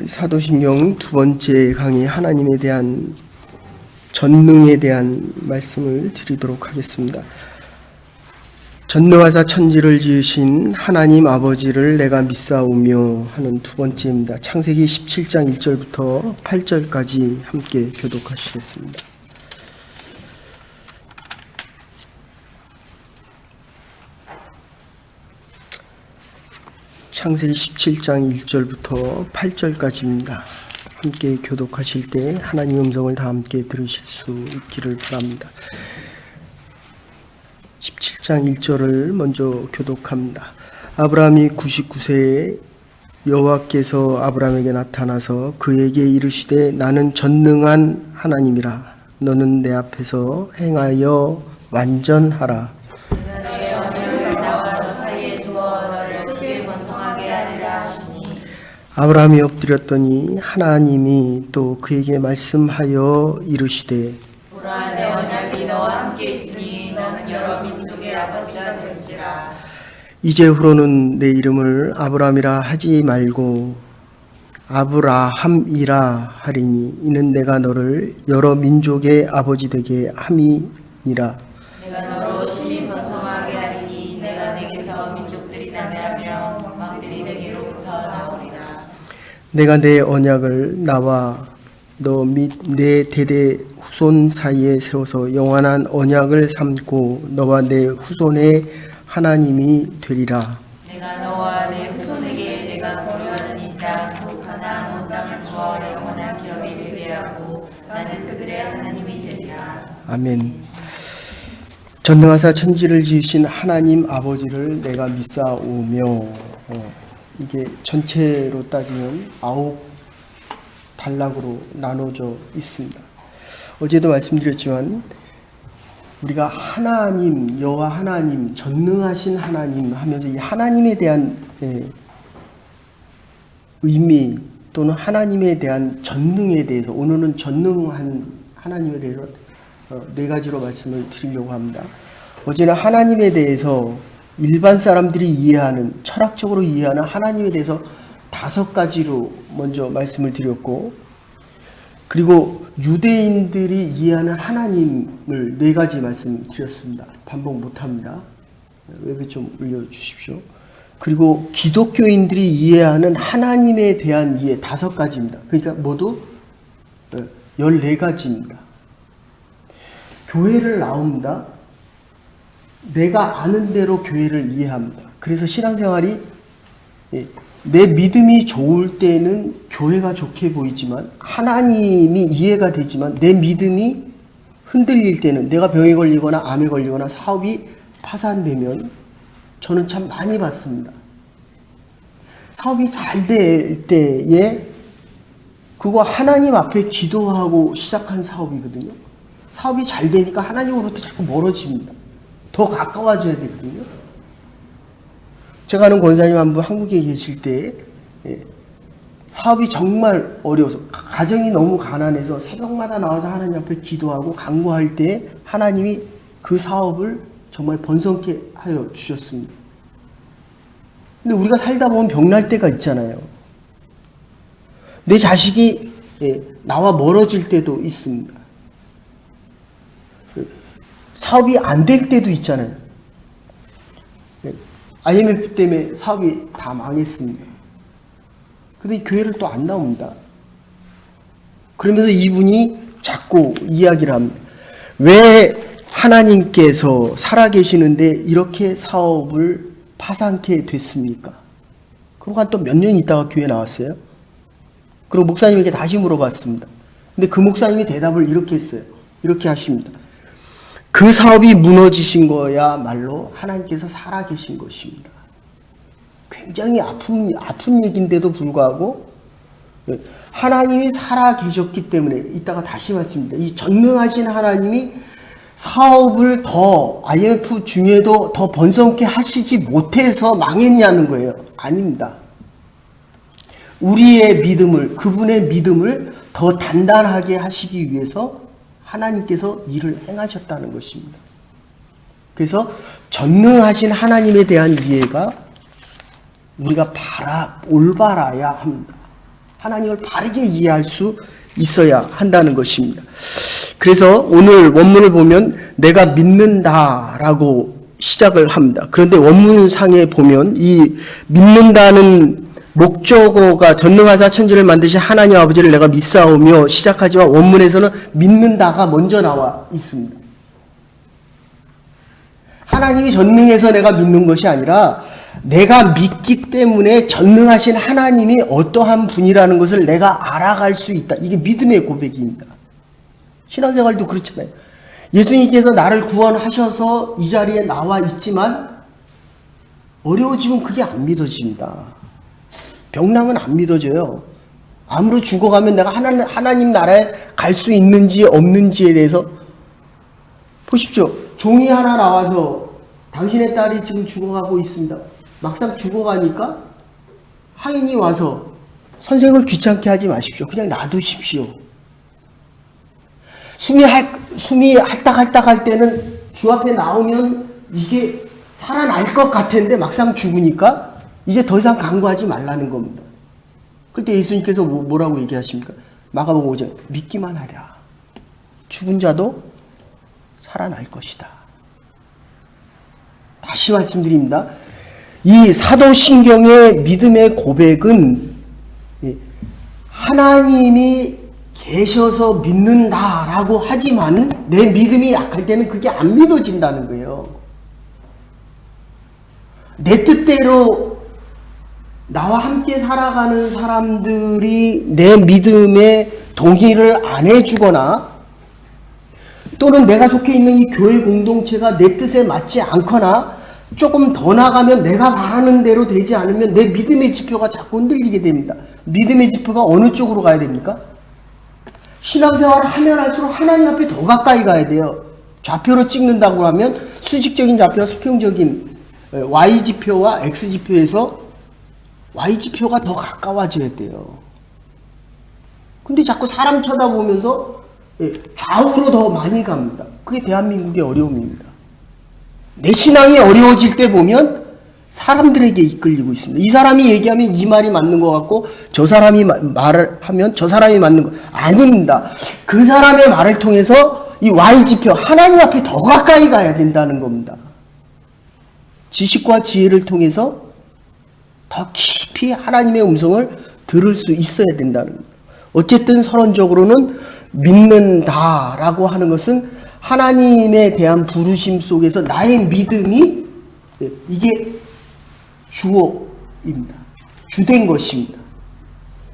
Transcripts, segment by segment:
우리 사도신경 두 번째 강의 하나님에 대한 전능에 대한 말씀을 드리도록 하겠습니다. 전능하사 천지를 지으신 하나님 아버지를 내가 믿사오며 하는 두 번째입니다. 창세기 17장 1절부터 8절까지 함께 교독하시겠습니다. 창세기 17장 1절부터 8절까지입니다. 함께 교독하실 때 하나님 음성을 다 함께 들으실 수 있기를 바랍니다. 17장 1절을 먼저 교독합니다. 아브라함이 99세에 여호와께서 아브라함에게 나타나서 그에게 이르시되 나는 전능한 하나님이라 너는 내 앞에서 행하여 완전하라. 아브라함이 엎드렸더니 하나님이 또 그에게 말씀하여 이르시되 보라 내 언약이 너와 함께 있으니 너는 여러 민족의 아버지가 될지라. 이제후로는 내 이름을 아브라함이라 하지 말고 아브라함이라 하리니 이는 내가 너를 여러 민족의 아버지 되게 함이니라. 내가 너로 심히 번성하게 하리니 내가 내게서 민족들이 남매하며 왕들이 내게로부터 나오리라. 내가 내 언약을 나와 너 및 내 대대 후손 사이에 세워서 영원한 언약을 삼고 너와 내 후손의 하나님이 되리라. 내가 너와 내 후손에게 내가 거류하는 이 땅 곧 가나안 온 땅을 주어 영원한 기업이 되게 하고 나는 그들의 하나님이 되리라. 아멘. 전능하사 천지를 지으신 하나님 아버지를 내가 믿사오며 이게 전체로 따지면 9단락으로 나눠져 있습니다. 어제도 말씀드렸지만 우리가 하나님, 여호와 하나님, 전능하신 하나님 하면서 이 하나님에 대한 의미 또는 하나님에 대한 전능에 대해서 오늘은 전능한 하나님에 대해서 네 가지로 말씀을 드리려고 합니다. 어제는 하나님에 대해서 일반 사람들이 이해하는, 철학적으로 이해하는 하나님에 대해서 5가지로 먼저 말씀을 드렸고, 그리고 유대인들이 이해하는 하나님을 4가지 말씀드렸습니다. 반복 못합니다. 웹에 좀 올려주십시오. 그리고 기독교인들이 이해하는 하나님에 대한 이해 5가지입니다. 그러니까 모두 14가지입니다. 교회를 나옵니다. 내가 아는 대로 교회를 이해합니다. 그래서 신앙생활이 내 믿음이 좋을 때는 교회가 좋게 보이지만 하나님이 이해가 되지만 내 믿음이 흔들릴 때는 내가 병에 걸리거나 암에 걸리거나 사업이 파산되면 저는 참 많이 봤습니다. 사업이 잘 될 때에 그거 하나님 앞에 기도하고 시작한 사업이거든요. 사업이 잘 되니까 하나님으로부터 자꾸 멀어집니다. 더 가까워져야 되거든요. 제가 아는 권사님 한 분 한국에 계실 때 사업이 정말 어려워서 가정이 너무 가난해서 새벽마다 나와서 하나님 앞에 기도하고 간구할 때 하나님이 그 사업을 정말 번성케 하여 주셨습니다. 근데 우리가 살다 보면 병날 때가 있잖아요. 내 자식이 나와 멀어질 때도 있습니다. 사업이 안 될 때도 있잖아요. IMF 때문에 사업이 다 망했습니다. 근데 교회를 또 안 나옵니다. 그러면서 이분이 자꾸 이야기를 합니다. 왜 하나님께서 살아계시는데 이렇게 사업을 파산케 됐습니까? 그러고 한 또 몇 년 있다가 교회 나왔어요. 그리고 목사님에게 다시 물어봤습니다. 근데 그 목사님이 대답을 이렇게 했어요. 이렇게 하십니다. 그 사업이 무너지신 거야말로 하나님께서 살아계신 것입니다. 굉장히 아픈 얘기인데도 불구하고 하나님이 살아계셨기 때문에 이따가 다시 말씀드립니다. 이 전능하신 하나님이 사업을 더 IMF 중에도 더 번성케 하시지 못해서 망했냐는 거예요. 아닙니다. 우리의 믿음을, 그분의 믿음을 더 단단하게 하시기 위해서 하나님께서 일을 행하셨다는 것입니다. 그래서 전능하신 하나님에 대한 이해가 우리가 올바라야 합니다. 하나님을 바르게 이해할 수 있어야 한다는 것입니다. 그래서 오늘 원문을 보면 내가 믿는다라고 시작을 합니다. 그런데 원문상에 보면 이 믿는다는 목적어가 전능하사 천지를 만드신 하나님 아버지를 내가 믿사오며 시작하지만 원문에서는 믿는다가 먼저 나와 있습니다. 하나님이 전능해서 내가 믿는 것이 아니라 내가 믿기 때문에 전능하신 하나님이 어떠한 분이라는 것을 내가 알아갈 수 있다. 이게 믿음의 고백입니다. 신앙생활도 그렇잖아요. 예수님께서 나를 구원하셔서 이 자리에 나와 있지만 어려워지면 그게 안 믿어집니다. 병나면 안 믿어져요. 암으로 죽어가면 내가 하나님 나라에 갈 수 있는지 없는지에 대해서 보십시오. 종이 하나 나와서 당신의 딸이 지금 죽어가고 있습니다. 막상 죽어가니까 하인이 와서 선생을 귀찮게 하지 마십시오. 그냥 놔두십시오. 숨이 할딱할딱 할 때는 주 앞에 나오면 이게 살아날 것 같은데 막상 죽으니까 이제 더 이상 간구하지 말라는 겁니다. 그때 예수님께서 뭐라고 얘기하십니까? 마가복음 5장 믿기만 하랴. 죽은 자도 살아날 것이다. 다시 말씀드립니다. 이 사도신경의 믿음의 고백은 하나님이 계셔서 믿는다라고 하지만 내 믿음이 약할 때는 그게 안 믿어진다는 거예요. 내 뜻대로 나와 함께 살아가는 사람들이 내 믿음에 동의를 안 해주거나 또는 내가 속해 있는 이 교회 공동체가 내 뜻에 맞지 않거나 조금 더 나가면 내가 바라는 대로 되지 않으면 내 믿음의 지표가 자꾸 흔들리게 됩니다. 믿음의 지표가 어느 쪽으로 가야 됩니까? 신앙생활을 하면 할수록 하나님 앞에 더 가까이 가야 돼요. 좌표로 찍는다고 하면 수직적인 좌표와 수평적인 Y지표와 X지표에서 Y지표가 더 가까워져야 돼요. 근데 자꾸 사람 쳐다보면서 좌우로 더 많이 갑니다. 그게 대한민국의 어려움입니다. 내 신앙이 어려워질 때 보면 사람들에게 이끌리고 있습니다. 이 사람이 얘기하면 이 말이 맞는 것 같고 저 사람이 말을 하면 저 사람이 맞는 것 아닙니다. 그 사람의 말을 통해서 이 Y지표 하나님 앞에 더 가까이 가야 된다는 겁니다. 지식과 지혜를 통해서 더 깊이 하나님의 음성을 들을 수 있어야 된다는 겁니다. 어쨌든 서론적으로는 믿는다라고 하는 것은 하나님에 대한 부르심 속에서 나의 믿음이 이게 주어입니다. 주된 것입니다.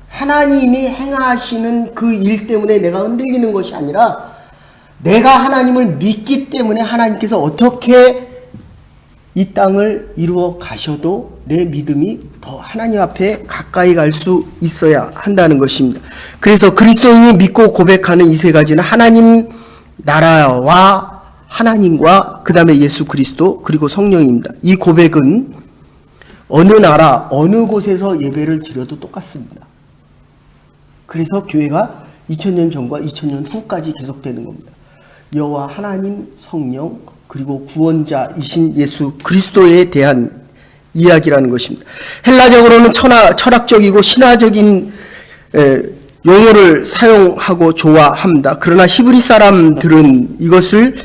하나님이 행하시는 그 일 때문에 내가 흔들리는 것이 아니라 내가 하나님을 믿기 때문에 하나님께서 어떻게 이 땅을 이루어 가셔도 내 믿음이 더 하나님 앞에 가까이 갈 수 있어야 한다는 것입니다. 그래서 그리스도인이 믿고 고백하는 이 세 가지는 하나님 나라와 하나님과 그 다음에 예수 그리스도 그리고 성령입니다. 이 고백은 어느 나라 어느 곳에서 예배를 드려도 똑같습니다. 그래서 교회가 2000년 전과 2000년 후까지 계속되는 겁니다. 여호와 하나님 성령 그리고 구원자이신 예수 그리스도에 대한 이야기라는 것입니다. 헬라적으로는 철학적이고 신화적인 용어를 사용하고 좋아합니다. 그러나 히브리 사람들은 이것을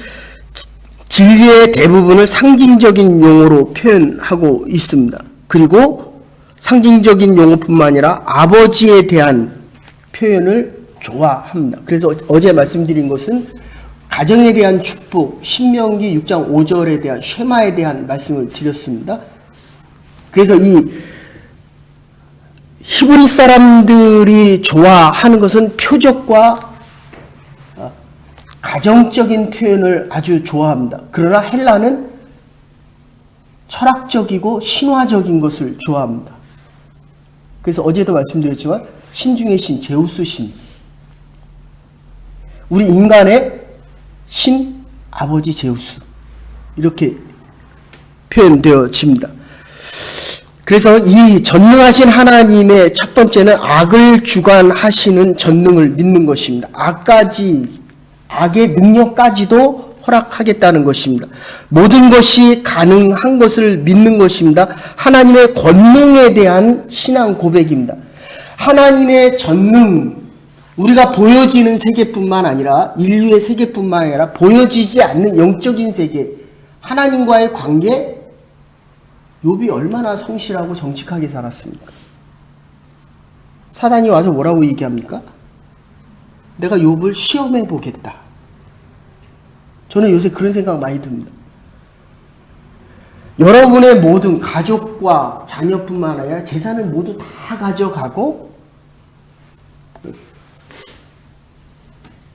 진리의 대부분을 상징적인 용어로 표현하고 있습니다. 그리고 상징적인 용어뿐만 아니라 아버지에 대한 표현을 좋아합니다. 그래서 어제 말씀드린 것은 가정에 대한 축복, 신명기 6장 5절에 대한 쉐마에 대한 말씀을 드렸습니다. 그래서 이 히브리 사람들이 좋아하는 것은 표적과 가정적인 표현을 아주 좋아합니다. 그러나 헬라는 철학적이고 신화적인 것을 좋아합니다. 그래서 어제도 말씀드렸지만 신 중의 신, 제우스 신, 우리 인간의 신, 아버지 제우스 이렇게 표현되어집니다. 그래서 이 전능하신 하나님의 첫 번째는 악을 주관하시는 전능을 믿는 것입니다. 악의 능력까지도 허락하겠다는 것입니다. 모든 것이 가능한 것을 믿는 것입니다. 하나님의 권능에 대한 신앙 고백입니다. 하나님의 전능, 우리가 보여지는 세계뿐만 아니라 인류의 세계뿐만 아니라 보여지지 않는 영적인 세계, 하나님과의 관계, 욥이 얼마나 성실하고 정직하게 살았습니까? 사단이 와서 뭐라고 얘기합니까? 내가 욥을 시험해 보겠다. 저는 요새 그런 생각 많이 듭니다. 여러분의 모든 가족과 자녀뿐만 아니라 재산을 모두 다 가져가고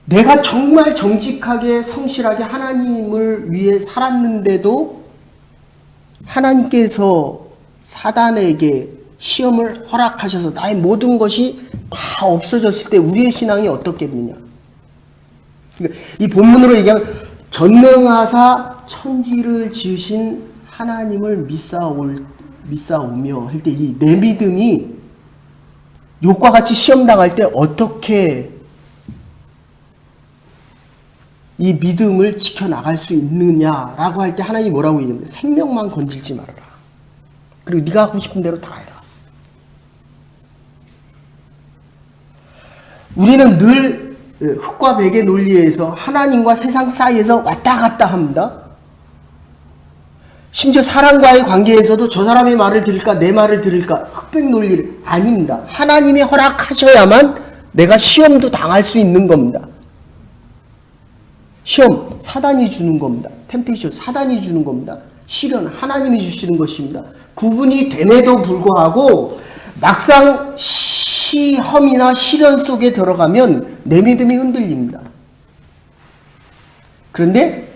내가 정말 정직하게 성실하게 하나님을 위해 살았는데도 하나님께서 사단에게 시험을 허락하셔서 나의 모든 것이 다 없어졌을 때 우리의 신앙이 어떻겠느냐. 그러니까 이 본문으로 얘기하면 전능하사 천지를 지으신 하나님을 믿사오며 할 때 이 내 믿음이 욥과 같이 시험 당할 때 어떻게 이 믿음을 지켜나갈 수 있느냐라고 할 때 하나님이 뭐라고 얘기합니까? 생명만 건질지 말아라. 그리고 네가 하고 싶은 대로 다 해라. 우리는 늘 흙과 백의 논리에서 하나님과 세상 사이에서 왔다 갔다 합니다. 심지어 사람과의 관계에서도 저 사람의 말을 들을까 내 말을 들을까 흑백 논리를 아닙니다. 하나님이 허락하셔야만 내가 시험도 당할 수 있는 겁니다. 시험 사단이 주는 겁니다. 템테이션 사단이 주는 겁니다. 시련 하나님이 주시는 것입니다. 구분이 됨에도 불구하고 막상 시험이나 시련 속에 들어가면 내 믿음이 흔들립니다. 그런데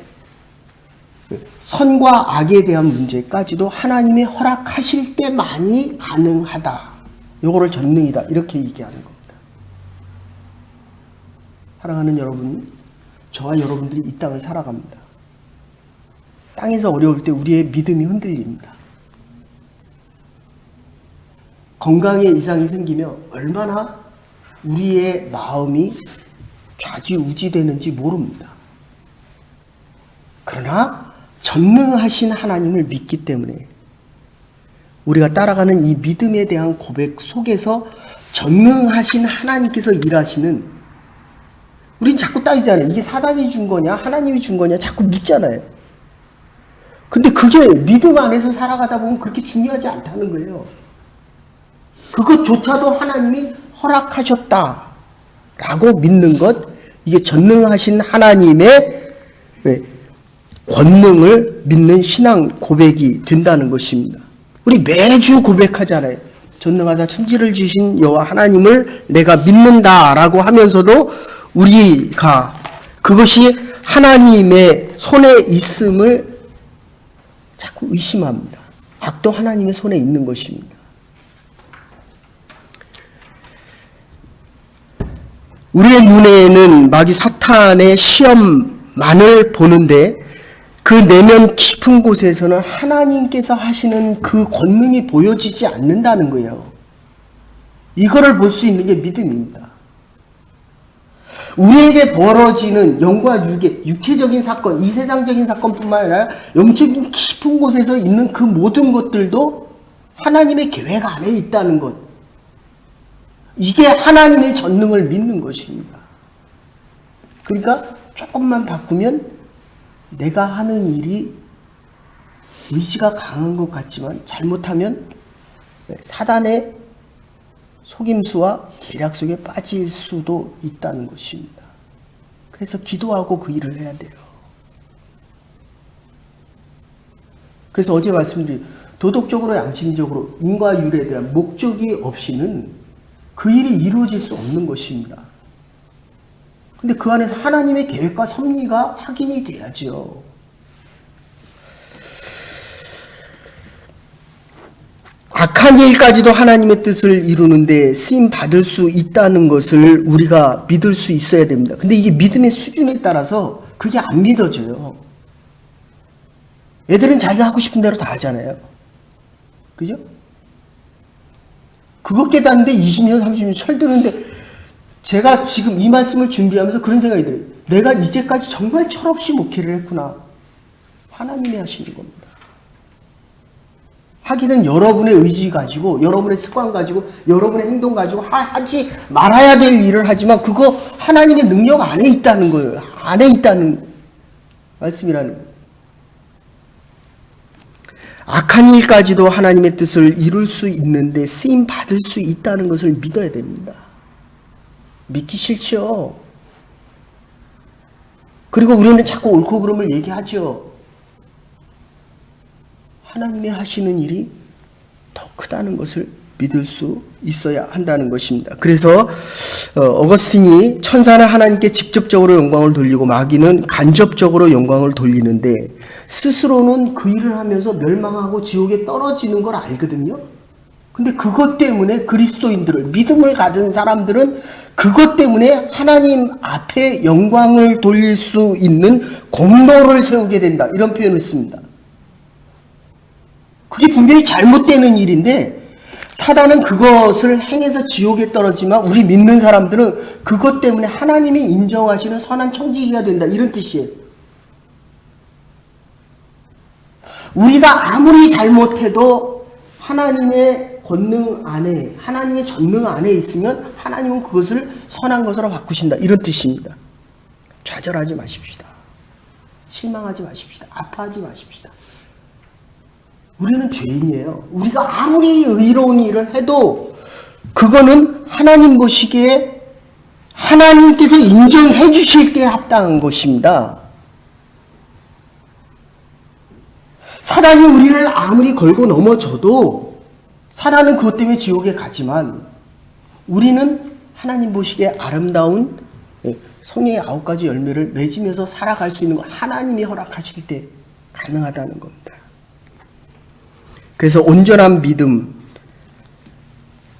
선과 악에 대한 문제까지도 하나님이 허락하실 때만이 가능하다. 요거를 전능이다. 이렇게 얘기하는 겁니다. 사랑하는 여러분, 저와 여러분들이 이 땅을 살아갑니다. 땅에서 어려울 때 우리의 믿음이 흔들립니다. 건강에 이상이 생기면 얼마나 우리의 마음이 좌지우지되는지 모릅니다. 그러나 전능하신 하나님을 믿기 때문에 우리가 따라가는 이 믿음에 대한 고백 속에서 전능하신 하나님께서 일하시는, 우린 자꾸 따지잖아요. 이게 사단이 준 거냐 하나님이 준 거냐 자꾸 묻잖아요. 근데 그게 믿음 안에서 살아가다 보면 그렇게 중요하지 않다는 거예요. 그것조차도 하나님이 허락하셨다라고 믿는 것, 이게 전능하신 하나님의 권능을 믿는 신앙 고백이 된다는 것입니다. 우리 매주 고백하잖아요. 전능하사 천지를 지으신 여호와 하나님을 내가 믿는다라고 하면서도 우리가 그것이 하나님의 손에 있음을 자꾸 의심합니다. 악도 하나님의 손에 있는 것입니다. 우리의 눈에는 마귀 사탄의 시험만을 보는데 그 내면 깊은 곳에서는 하나님께서 하시는 그 권능이 보여지지 않는다는 거예요. 이거를 볼 수 있는 게 믿음입니다. 우리에게 벌어지는 영과 육의 육체적인 사건, 이 세상적인 사건뿐만 아니라 영적인 깊은 곳에서 있는 그 모든 것들도 하나님의 계획 안에 있다는 것. 이게 하나님의 전능을 믿는 것입니다. 그러니까 조금만 바꾸면 내가 하는 일이 의지가 강한 것 같지만 잘못하면 사단의 속임수와 계략 속에 빠질 수도 있다는 것입니다. 그래서 기도하고 그 일을 해야 돼요. 그래서 어제 말씀드린 도덕적으로 양심적으로 인과율에 대한 목적이 없이는 그 일이 이루어질 수 없는 것입니다. 근데 그 안에서 하나님의 계획과 섭리가 확인이 돼야죠. 악한 일까지도 하나님의 뜻을 이루는데 쓰임 받을 수 있다는 것을 우리가 믿을 수 있어야 됩니다. 근데 이게 믿음의 수준에 따라서 그게 안 믿어져요. 애들은 자기가 하고 싶은 대로 다 하잖아요. 그죠? 그것 깨닫는데 20년, 30년 철드는데 제가 지금 이 말씀을 준비하면서 그런 생각이 들어요. 내가 이제까지 정말 철없이 목회를 했구나. 하나님이 하시는 겁니다. 하기는 여러분의 의지 가지고, 여러분의 습관 가지고, 여러분의 행동 가지고 하지 말아야 될 일을 하지만 그거 하나님의 능력 안에 있다는 거예요. 안에 있다는 말씀이라는 거예요. 악한 일까지도 하나님의 뜻을 이룰 수 있는데 쓰임 받을 수 있다는 것을 믿어야 됩니다. 믿기 싫죠. 그리고 우리는 자꾸 옳고 그름을 얘기하죠. 하나님이 하시는 일이 더 크다는 것을 믿을 수 있어야 한다는 것입니다. 그래서 어거스틴이 천사는 하나님께 직접적으로 영광을 돌리고 마귀는 간접적으로 영광을 돌리는데 스스로는 그 일을 하면서 멸망하고 지옥에 떨어지는 걸 알거든요. 근데 그것 때문에 그리스도인들을, 믿음을 가진 사람들은 그것 때문에 하나님 앞에 영광을 돌릴 수 있는 공로를 세우게 된다. 이런 표현을 씁니다. 그게 분명히 잘못되는 일인데 사단은 그것을 행해서 지옥에 떨어지만 우리 믿는 사람들은 그것 때문에 하나님이 인정하시는 선한 청지기가 된다. 이런 뜻이에요. 우리가 아무리 잘못해도 하나님의 권능 안에, 하나님의 전능 안에 있으면 하나님은 그것을 선한 것으로 바꾸신다. 이런 뜻입니다. 좌절하지 마십시다. 실망하지 마십시다. 아파하지 마십시다. 우리는 죄인이에요. 우리가 아무리 의로운 일을 해도 그거는 하나님 보시기에 하나님께서 인정해 주실 때 합당한 것입니다. 사단이 우리를 아무리 걸고 넘어져도 사단은 그것 때문에 지옥에 가지만 우리는 하나님 보시기에 아름다운 성령의 9가지 열매를 맺으면서 살아갈 수 있는 거 하나님이 허락하실 때 가능하다는 겁니다. 그래서 온전한 믿음,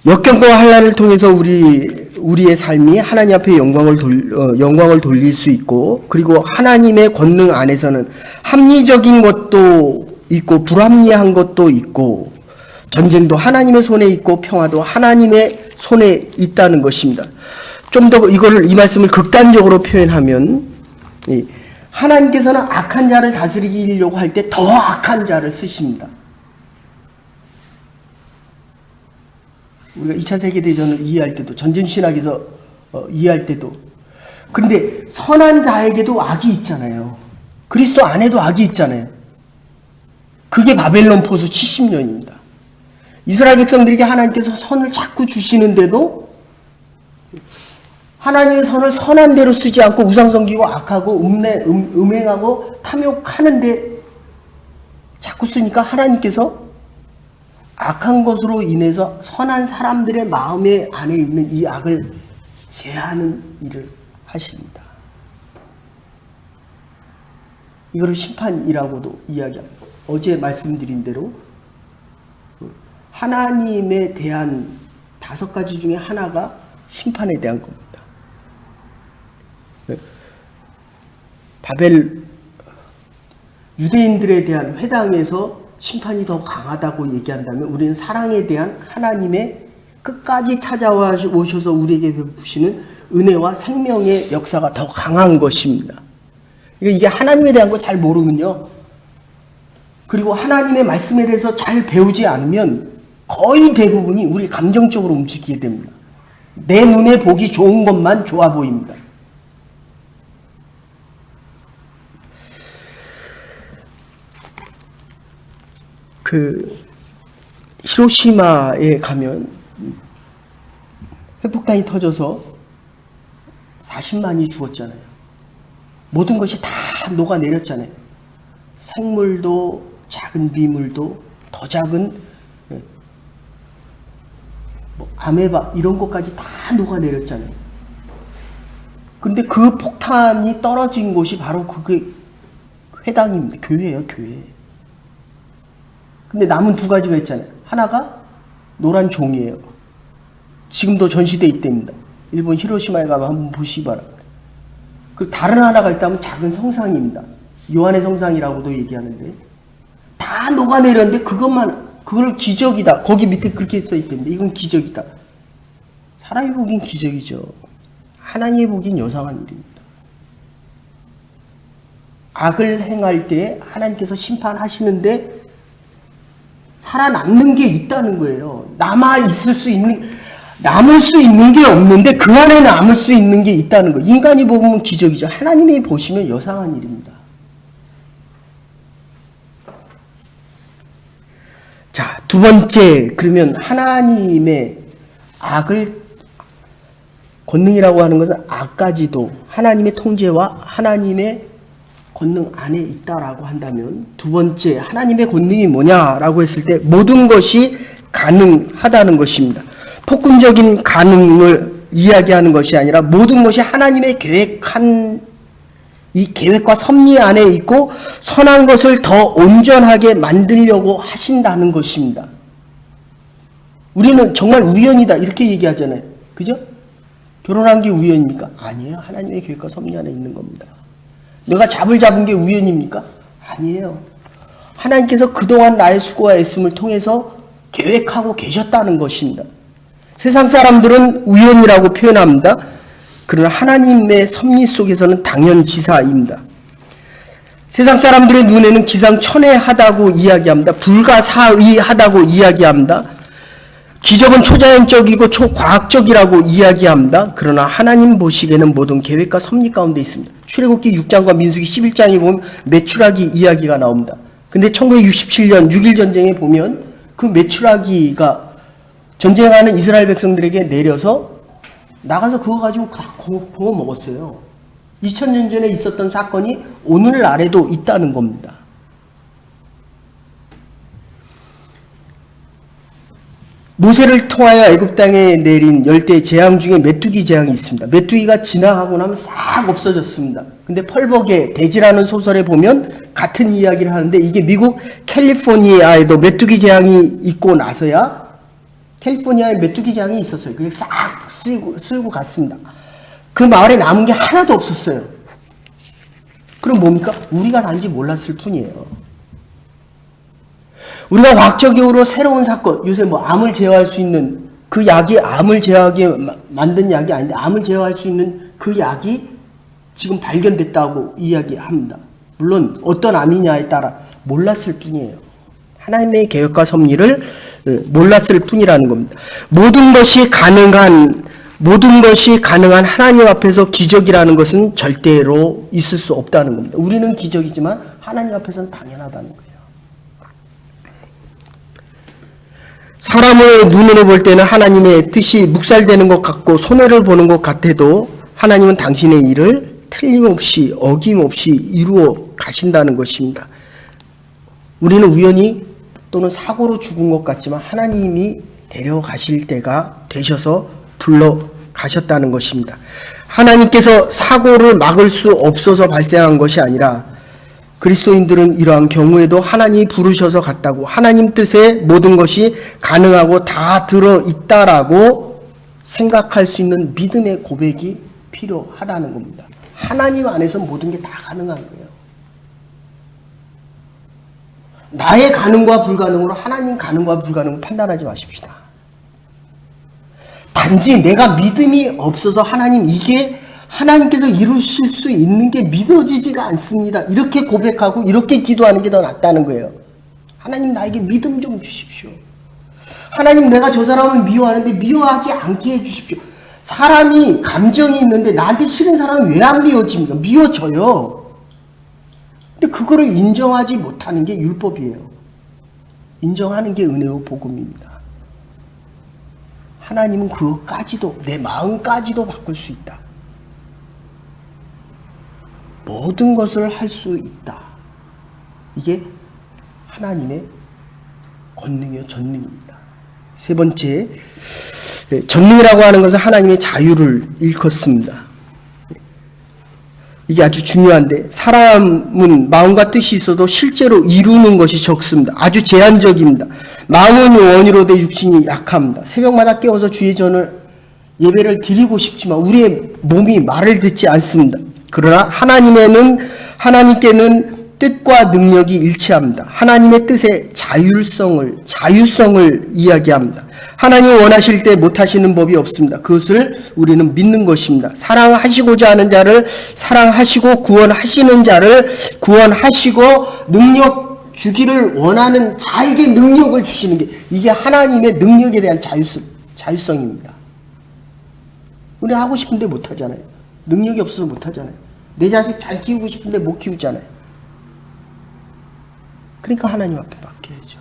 역경과 환난을 통해서 우리의 삶이 하나님 앞에 영광을 돌릴 수 있고, 그리고 하나님의 권능 안에서는 합리적인 것도 있고 불합리한 것도 있고, 전쟁도 하나님의 손에 있고 평화도 하나님의 손에 있다는 것입니다. 좀 더 이 말씀을 극단적으로 표현하면 하나님께서는 악한 자를 다스리려고 할 때 더 악한 자를 쓰십니다. 우리가 2차 세계대전을 이해할 때도, 전쟁신학에서 이해할 때도, 그런데 선한 자에게도 악이 있잖아요. 그리스도 안에도 악이 있잖아요. 그게 바벨론 포수 70년입니다. 이스라엘 백성들에게 하나님께서 선을 자꾸 주시는데도 하나님의 선을 선한 대로 쓰지 않고 우상 섬기고 악하고 음행하고 탐욕하는데 자꾸 쓰니까 하나님께서 악한 것으로 인해서 선한 사람들의 마음에 안에 있는 이 악을 제하는 일을 하십니다. 이거를 심판이라고도 이야기합니다. 어제 말씀드린 대로 하나님에 대한 5가지 중에 하나가 심판에 대한 겁니다. 유대인들에 대한 회당에서 심판이 더 강하다고 얘기한다면 우리는 사랑에 대한 하나님의 끝까지 찾아와 오셔서 우리에게 베푸시는 은혜와 생명의 역사가 더 강한 것입니다. 이게 하나님에 대한 거 잘 모르면요. 그리고 하나님의 말씀에 대해서 잘 배우지 않으면 거의 대부분이 우리 감정적으로 움직이게 됩니다. 내 눈에 보기 좋은 것만 좋아 보입니다. 히로시마에 가면 핵폭탄이 터져서 40만이 죽었잖아요. 모든 것이 다 녹아내렸잖아요. 생물도 작은 비물도 더 작은 아메바 이런 것까지 다 녹아내렸잖아요. 근데 그 폭탄이 떨어진 곳이 바로 그게 회당입니다. 교회예요, 교회. 근데 남은 2가지가 있잖아요. 하나가 노란 종이에요. 지금도 전시되어 있답니다. 일본 히로시마에 가면 한번 보시기 바랍니다. 그리고 다른 하나가 있다면 작은 성상입니다. 요한의 성상이라고도 얘기하는데 다 녹아내렸는데 그걸 기적이다. 거기 밑에 그렇게 써 있답니다. 이건 기적이다. 사람이 보기엔 기적이죠. 하나님이 보기엔 요상한 일입니다. 악을 행할 때 하나님께서 심판하시는데 살아남는 게 있다는 거예요. 남을 수 있는 게 없는데 그 안에 남을 수 있는 게 있다는 거. 인간이 보면 기적이죠. 하나님이 보시면 요상한 일입니다. 자, 두 번째, 그러면 하나님의 악을, 권능이라고 하는 것은 악까지도 하나님의 통제와 하나님의 권능 안에 있다라고 한다면, 두 번째, 하나님의 권능이 뭐냐라고 했을 때 모든 것이 가능하다는 것입니다. 폭군적인 가능을 이야기하는 것이 아니라 모든 것이 하나님의 계획한 이 계획과 섭리 안에 있고 선한 것을 더 온전하게 만들려고 하신다는 것입니다. 우리는 정말 우연이다 이렇게 얘기하잖아요. 그죠? 결혼한 게 우연입니까? 아니에요. 하나님의 계획과 섭리 안에 있는 겁니다. 내가 잡은 게 우연입니까? 아니에요. 하나님께서 그동안 나의 수고와 애씀을 통해서 계획하고 계셨다는 것입니다. 세상 사람들은 우연이라고 표현합니다. 그러나 하나님의 섭리 속에서는 당연지사입니다. 세상 사람들의 눈에는 기상천외하다고 이야기합니다. 불가사의하다고 이야기합니다. 기적은 초자연적이고 초과학적이라고 이야기합니다. 그러나 하나님 보시기에는 모든 계획과 섭리 가운데 있습니다. 출애굽기 6장과 민수기 11장에 보면 메추라기 이야기가 나옵니다. 근데 1967년 6.1 전쟁에 보면 그 메추라기가 전쟁하는 이스라엘 백성들에게 내려서 나가서 그거 가지고 다 구워 먹었어요. 2000년 전에 있었던 사건이 오늘날에도 있다는 겁니다. 모세를 통하여 애굽 땅에 내린 열대 재앙 중에 메뚜기 재앙이 있습니다. 메뚜기가 지나가고 나면 싹 없어졌습니다. 근데 펄벅의 대지라는 소설에 보면 같은 이야기를 하는데 이게 미국 캘리포니아에도 메뚜기 재앙이 있고 나서야 캘리포니아에 메뚜기 재앙이 있었어요. 그게 싹 쓸고 갔습니다. 그 마을에 남은 게 하나도 없었어요. 그럼 뭡니까? 우리가 단지 몰랐을 뿐이에요. 우리가 과학적으로 새로운 사건, 요새 뭐 암을 제어할 수 있는 그 약이 암을 제어하게 만든 약이 아닌데 암을 제어할 수 있는 그 약이 지금 발견됐다고 이야기합니다. 물론 어떤 암이냐에 따라 몰랐을 뿐이에요. 하나님의 계획과 섭리를 몰랐을 뿐이라는 겁니다. 모든 것이 가능한 하나님 앞에서 기적이라는 것은 절대로 있을 수 없다는 겁니다. 우리는 기적이지만 하나님 앞에서는 당연하다는 거예요. 사람을 눈으로 볼 때는 하나님의 뜻이 묵살되는 것 같고 손해를 보는 것 같아도 하나님은 당신의 일을 틀림없이 어김없이 이루어 가신다는 것입니다. 우리는 우연히 또는 사고로 죽은 것 같지만 하나님이 데려가실 때가 되셔서 불러가셨다는 것입니다. 하나님께서 사고를 막을 수 없어서 발생한 것이 아니라 그리스도인들은 이러한 경우에도 하나님이 부르셔서 갔다고 하나님 뜻에 모든 것이 가능하고 다 들어있다라고 생각할 수 있는 믿음의 고백이 필요하다는 겁니다. 하나님 안에서 모든 게 다 가능한 거예요. 나의 가능과 불가능으로 하나님 가능과 불가능을 판단하지 마십시다. 단지 내가 믿음이 없어서 하나님 이게 하나님께서 이루실 수 있는 게 믿어지지가 않습니다. 이렇게 고백하고 이렇게 기도하는 게 더 낫다는 거예요. 하나님 나에게 믿음 좀 주십시오. 하나님 내가 저 사람을 미워하는데 미워하지 않게 해주십시오. 사람이 감정이 있는데 나한테 싫은 사람은 왜 안 미워집니까? 미워져요. 근데 그거를 인정하지 못하는 게 율법이에요. 인정하는 게 은혜요 복음입니다. 하나님은 그것까지도 내 마음까지도 바꿀 수 있다. 모든 것을 할 수 있다. 이게 하나님의 권능이요 전능입니다. 세 번째, 전능이라고 하는 것은 하나님의 자유를 일컫습니다. 이게 아주 중요한데 사람은 마음과 뜻이 있어도 실제로 이루는 것이 적습니다. 아주 제한적입니다. 마음은 원이로 돼 육신이 약합니다. 새벽마다 깨워서 주의 전을 예배를 드리고 싶지만 우리의 몸이 말을 듣지 않습니다. 그러나 하나님께는 뜻과 능력이 일치합니다. 하나님의 뜻의 자유성을 이야기합니다. 하나님이 원하실 때 못하시는 법이 없습니다. 그것을 우리는 믿는 것입니다. 사랑하시고자 하는 자를 사랑하시고 구원하시는 자를 구원하시고 능력 주기를 원하는 자에게 능력을 주시는 게 이게 하나님의 능력에 대한 자율성입니다. 우리 하고 싶은데 못하잖아요. 능력이 없어서 못하잖아요. 내 자식 잘 키우고 싶은데 못 키우잖아요. 그러니까 하나님 앞에 맡겨야죠.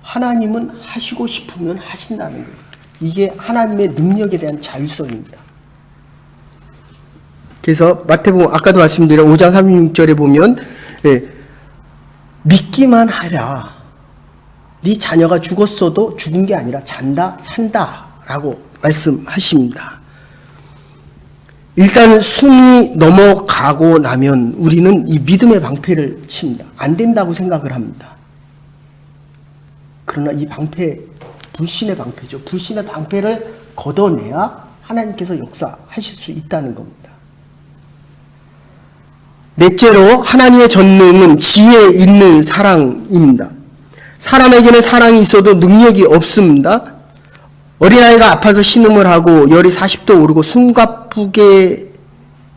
하나님은 하시고 싶으면 하신다는 거예요. 이게 하나님의 능력에 대한 자율성입니다. 그래서 마태복음 아까도 말씀드린 5장 36절에 보면 믿기만 하랴. 네 자녀가 죽었어도 죽은 게 아니라 잔다 산다 라고 말씀하십니다. 일단 숨이 넘어가고 나면 우리는 이 믿음의 방패를 칩니다. 안 된다고 생각을 합니다. 그러나 이 방패, 불신의 방패죠. 불신의 방패를 걷어내야 하나님께서 역사하실 수 있다는 겁니다. 넷째로 하나님의 전능은 지혜 있는 사랑입니다. 사람에게는 사랑이 있어도 능력이 없습니다. 어린아이가 아파서 신음을 하고 열이 40도 오르고 숨가쁘게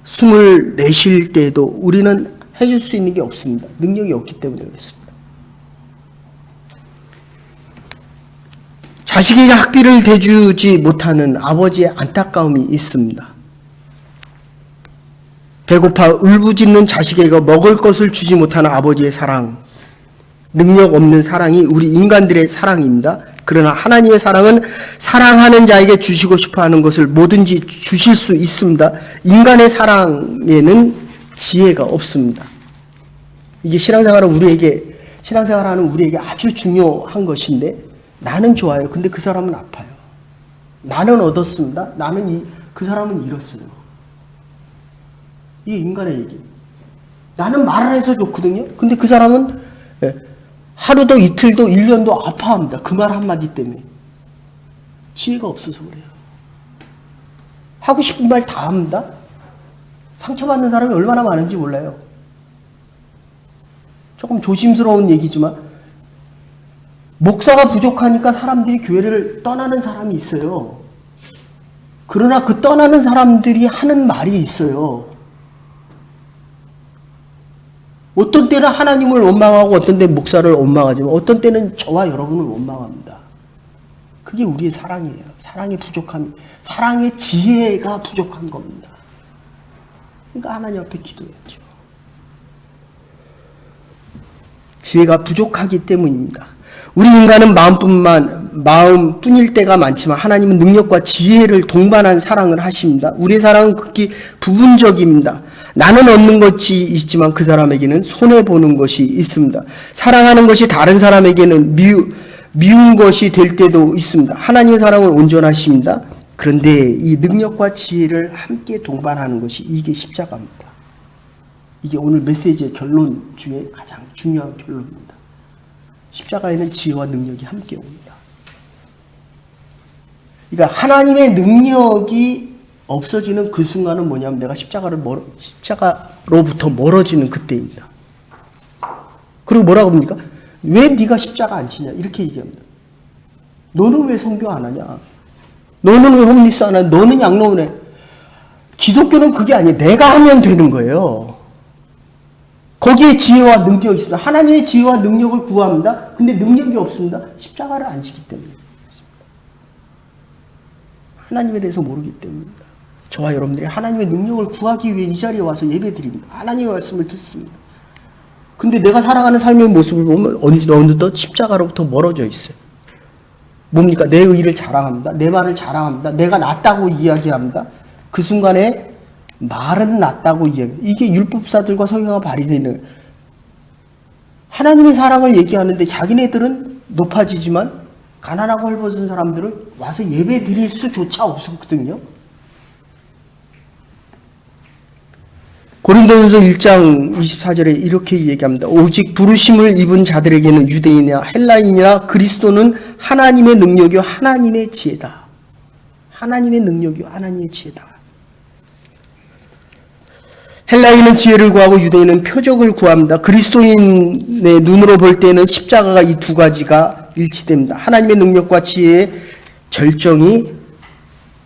숨을 내쉴 때도 우리는 해줄 수 있는 게 없습니다. 능력이 없기 때문에 그렇습니다. 자식에게 학비를 대주지 못하는 아버지의 안타까움이 있습니다. 배고파 울부짖는 자식에게 먹을 것을 주지 못하는 아버지의 사랑, 능력 없는 사랑이 우리 인간들의 사랑입니다. 그러나 하나님의 사랑은 사랑하는 자에게 주시고 싶어하는 것을 뭐든지 주실 수 있습니다. 인간의 사랑에는 지혜가 없습니다. 이게 신앙생활하는 우리에게 아주 중요한 것인데, 나는 좋아요. 근데 그 사람은 아파요. 나는 얻었습니다. 그 사람은 잃었어요. 이게 인간의 얘기. 나는 말을 해서 좋거든요. 근데 그 사람은 하루도 이틀도 1년도 아파합니다. 그 말 한마디 때문에. 지혜가 없어서 그래요. 하고 싶은 말 다 합니다. 상처받는 사람이 얼마나 많은지 몰라요. 조금 조심스러운 얘기지만 목사가 부족하니까 사람들이 교회를 떠나는 사람이 있어요. 그러나 그 떠나는 사람들이 하는 말이 있어요. 어떤 때는 하나님을 원망하고 어떤 때는 목사를 원망하지만 어떤 때는 저와 여러분을 원망합니다. 그게 우리의 사랑이에요. 사랑의 부족함, 사랑의 지혜가 부족한 겁니다. 그러니까 하나님 앞에 기도해야죠. 지혜가 부족하기 때문입니다. 우리 인간은 마음뿐일 때가 많지만 하나님은 능력과 지혜를 동반한 사랑을 하십니다. 우리의 사랑은 극히 부분적입니다. 나는 얻는 것이 있지만 그 사람에게는 손해보는 것이 있습니다. 사랑하는 것이 다른 사람에게는 미운 것이 될 때도 있습니다. 하나님의 사랑은 온전하십니다. 그런데 이 능력과 지혜를 함께 동반하는 것이 이게 십자가입니다. 이게 오늘 메시지의 결론 중에 가장 중요한 결론입니다. 십자가에는 지혜와 능력이 함께 옵니다. 그러니까 하나님의 능력이 없어지는 그 순간은 뭐냐면 내가 십자가로부터 멀어지는 그때입니다. 그리고 뭐라고 합니까? 왜 네가 십자가 안 치냐? 이렇게 얘기합니다. 너는 왜 선교 안 하냐? 너는 왜 홈리스 안 하냐? 너는 양로원에. 기독교는 그게 아니에요. 내가 하면 되는 거예요. 거기에 지혜와 능력이 있습니다. 하나님의 지혜와 능력을 구합니다. 근데 능력이 없습니다. 십자가를 안 지기 때문에 그렇습니다. 하나님에 대해서 모르기 때문입니다. 저와 여러분들이 하나님의 능력을 구하기 위해 이 자리에 와서 예배드립니다. 하나님의 말씀을 듣습니다. 근데 내가 살아가는 삶의 모습을 보면 어느덧 십자가로부터 멀어져 있어요. 뭡니까? 내 의의를 자랑합니다. 내 말을 자랑합니다. 내가 낫다고 이야기합니다. 그 순간에 말은 낫다고 이야기해요. 이게 율법사들과 서기관과 바리새인은 하나님의 사랑을 얘기하는데 자기네들은 높아지지만 가난하고 헐벗은 사람들은 와서 예배 드릴 수조차 없었거든요. 고린도전서 1장 24절에 이렇게 얘기합니다. 오직 부르심을 입은 자들에게는 유대인이나 헬라인이나 그리스도는 하나님의 능력이요 하나님의 지혜다. 하나님의 능력이요 하나님의 지혜다. 헬라인은 지혜를 구하고 유대인은 표적을 구합니다. 그리스도인의 눈으로 볼 때는 십자가가 이 두 가지가 일치됩니다. 하나님의 능력과 지혜의 절정이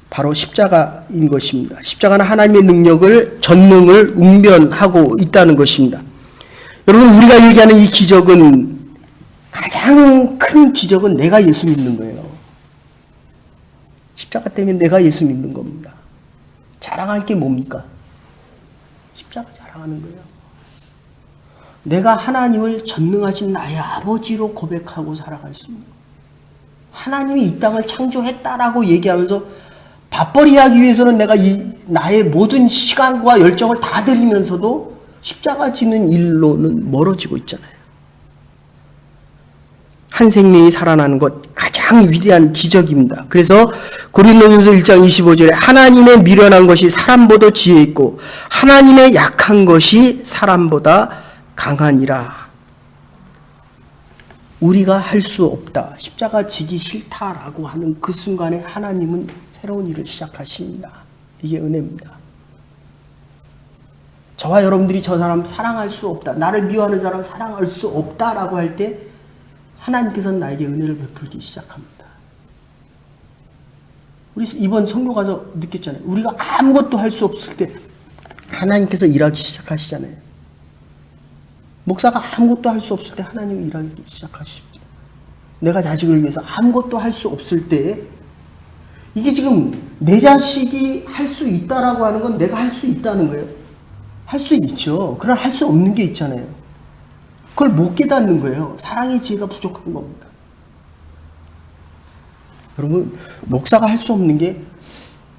바로 십자가인 것입니다. 십자가는 하나님의 능력을, 전능을 웅변하고 있다는 것입니다. 여러분, 우리가 얘기하는 이 기적은, 가장 큰 기적은 내가 예수 믿는 거예요. 십자가 때문에 내가 예수 믿는 겁니다. 자랑할 게 뭡니까? 십자가 자랑하는 거예요. 내가 하나님을 전능하신 나의 아버지로 고백하고 살아갈 수 있는 거예요. 하나님이 이 땅을 창조했다라고 얘기하면서 밥벌이 하기 위해서는 내가 나의 모든 시간과 열정을 다 들이면서도 십자가 지는 일로는 멀어지고 있잖아요. 한 생명이 살아나는 것 가장 위대한 기적입니다. 그래서 고린도전서 1장 25절에 하나님의 미련한 것이 사람보다 지혜 있고 하나님의 약한 것이 사람보다 강하니라. 우리가 할 수 없다, 십자가 지기 싫다라고 하는 그 순간에 하나님은 새로운 일을 시작하십니다. 이게 은혜입니다. 저와 여러분들이 저 사람 사랑할 수 없다, 나를 미워하는 사람 사랑할 수 없다라고 할 때 하나님께서는 나에게 은혜를 베풀기 시작합니다. 우리 이번 선교 가서 느꼈잖아요. 우리가 아무것도 할 수 없을 때 하나님께서 일하기 시작하시잖아요. 목사가 아무것도 할 수 없을 때 하나님이 일하기 시작하십니다. 내가 자식을 위해서 아무것도 할 수 없을 때, 이게 지금 내 자식이 할 수 있다라고 하는 건 내가 할 수 있다는 거예요. 할 수 있죠. 그러나 할 수 없는 게 있잖아요. 그걸 못 깨닫는 거예요. 사랑의 지혜가 부족한 겁니다. 여러분, 목사가 할 수 없는 게,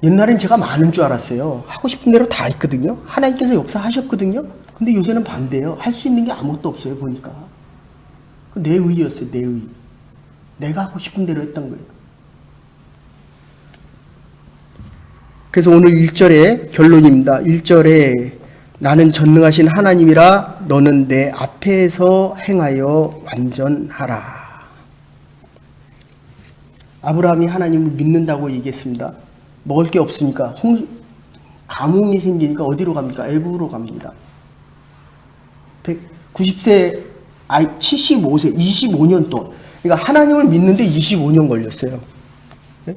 옛날엔 제가 많은 줄 알았어요. 하고 싶은 대로 다 했거든요. 하나님께서 역사하셨거든요. 근데 요새는 반대예요. 할 수 있는 게 아무것도 없어요, 보니까. 내 의였어요, 내 의. 내가 하고 싶은 대로 했던 거예요. 그래서 오늘 1절의 결론입니다. 1절에 나는 전능하신 하나님이라 너는 내 앞에서 행하여 완전하라. 아브라함이 하나님을 믿는다고 얘기했습니다. 먹을 게 없으니까, 가뭄이 생기니까 어디로 갑니까? 애굽으로 갑니다. 90세, 75세, 25년 동안. 그러니까 하나님을 믿는데 25년 걸렸어요. 네?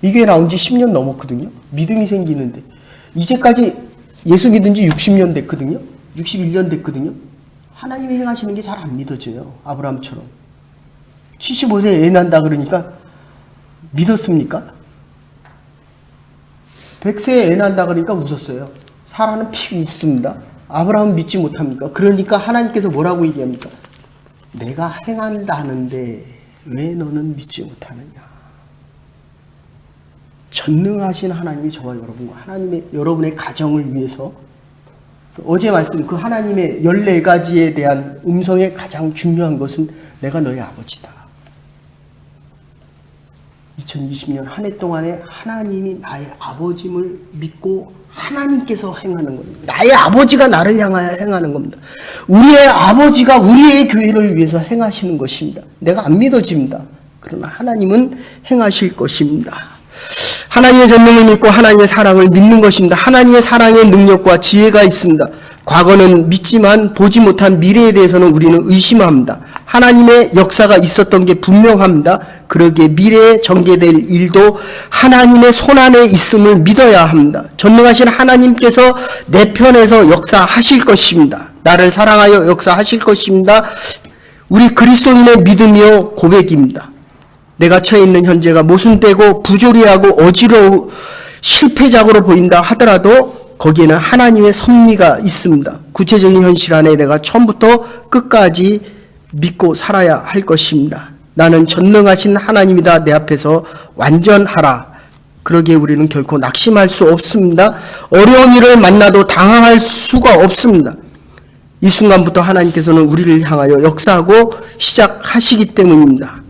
이게 나온 지 10년 넘었거든요. 믿음이 생기는데. 이제까지 예수 믿은 지 60년 됐거든요. 61년 됐거든요. 하나님이 행하시는 게 잘 안 믿어져요. 아브라함처럼. 75세에 애 난다 그러니까 믿었습니까? 100세에 애 난다 그러니까 웃었어요. 사라는 픽 웃습니다. 아브라함은 믿지 못합니까? 그러니까 하나님께서 뭐라고 얘기합니까? 내가 행한다는데 왜 너는 믿지 못하느냐? 전능하신 하나님이 저와 여러분과 여러분의 가정을 위해서, 어제 말씀 그 하나님의 14가지에 대한 음성의 가장 중요한 것은 내가 너의 아버지다. 2020년 한 해 동안에 하나님이 나의 아버짐을 믿고 하나님께서 행하는 겁니다. 나의 아버지가 나를 향하여 행하는 겁니다. 우리의 아버지가 우리의 교회를 위해서 행하시는 것입니다. 내가 안 믿어집니다. 그러나 하나님은 행하실 것입니다. 하나님의 전능을 믿고 하나님의 사랑을 믿는 것입니다. 하나님의 사랑의 능력과 지혜가 있습니다. 과거는 믿지만 보지 못한 미래에 대해서는 우리는 의심합니다. 하나님의 역사가 있었던 게 분명합니다. 그러기에 미래에 전개될 일도 하나님의 손안에 있음을 믿어야 합니다. 전능하신 하나님께서 내 편에서 역사하실 것입니다. 나를 사랑하여 역사하실 것입니다. 우리 그리스도인의 믿음이요 고백입니다. 내가 처해 있는 현재가 모순되고 부조리하고 어지러워 실패작으로 보인다 하더라도 거기에는 하나님의 섭리가 있습니다. 구체적인 현실 안에 내가 처음부터 끝까지 믿고 살아야 할 것입니다. 나는 전능하신 하나님이다. 내 앞에서 완전하라. 그러기에 우리는 결코 낙심할 수 없습니다. 어려운 일을 만나도 당황할 수가 없습니다. 이 순간부터 하나님께서는 우리를 향하여 역사하고 시작하시기 때문입니다.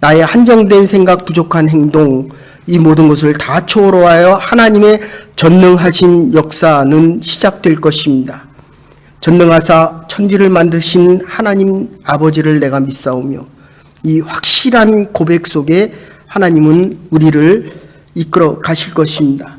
나의 한정된 생각, 부족한 행동, 이 모든 것을 다 초월하여 하나님의 전능하신 역사는 시작될 것입니다. 전능하사 천지를 만드신 하나님 아버지를 내가 믿사오며, 이 확실한 고백 속에 하나님은 우리를 이끌어 가실 것입니다.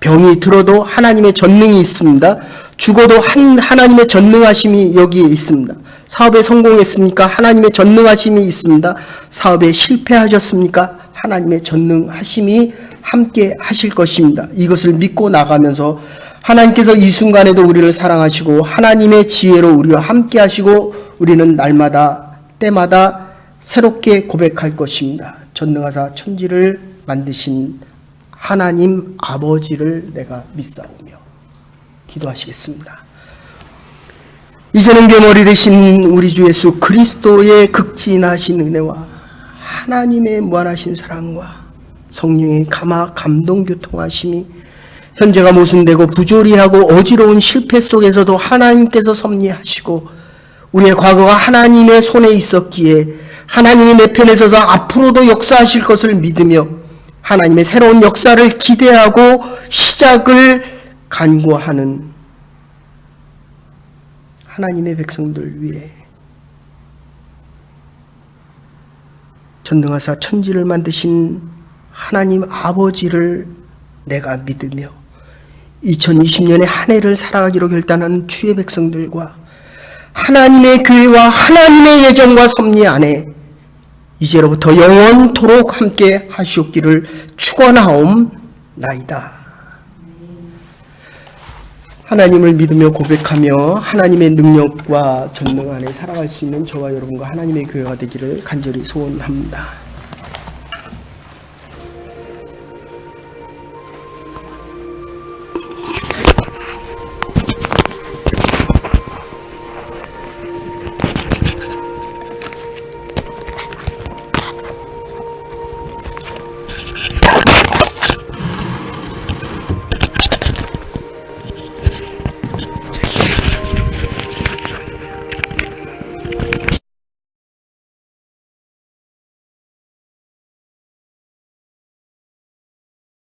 병이 들어도 하나님의 전능이 있습니다. 죽어도 하나님의 전능하심이 여기에 있습니다. 사업에 성공했습니까? 하나님의 전능하심이 있습니다. 사업에 실패하셨습니까? 하나님의 전능하심이 함께 하실 것입니다. 이것을 믿고 나가면서 하나님께서 이 순간에도 우리를 사랑하시고 하나님의 지혜로 우리와 함께 하시고 우리는 날마다 때마다 새롭게 고백할 것입니다. 전능하사 천지를 만드신 하나님 아버지를 내가 믿사오며. 기도하시겠습니다. 이제는 머리 되신 우리 주 예수 그리스도의 극진하신 은혜와 하나님의 무한하신 사랑과 성령의 감동 교통하심이 현재가 모순되고 부조리하고 어지러운 실패 속에서도 하나님께서 섭리하시고 우리의 과거가 하나님의 손에 있었기에 하나님이 내 편에 서서 앞으로도 역사하실 것을 믿으며 하나님의 새로운 역사를 기대하고 시작을 간구하는 하나님의 백성들 위해 전능하사 천지를 만드신 하나님 아버지를 내가 믿으며 2020년의 한 해를 살아가기로 결단하는 주의 백성들과 하나님의 교회와 하나님의 예정과 섭리 안에 이제로부터 영원토록 함께 하시옵기를 축원하옵나이다. 하나님을 믿으며 고백하며 하나님의 능력과 전능 안에 살아갈 수 있는 저와 여러분과 하나님의 교회가 되기를 간절히 소원합니다.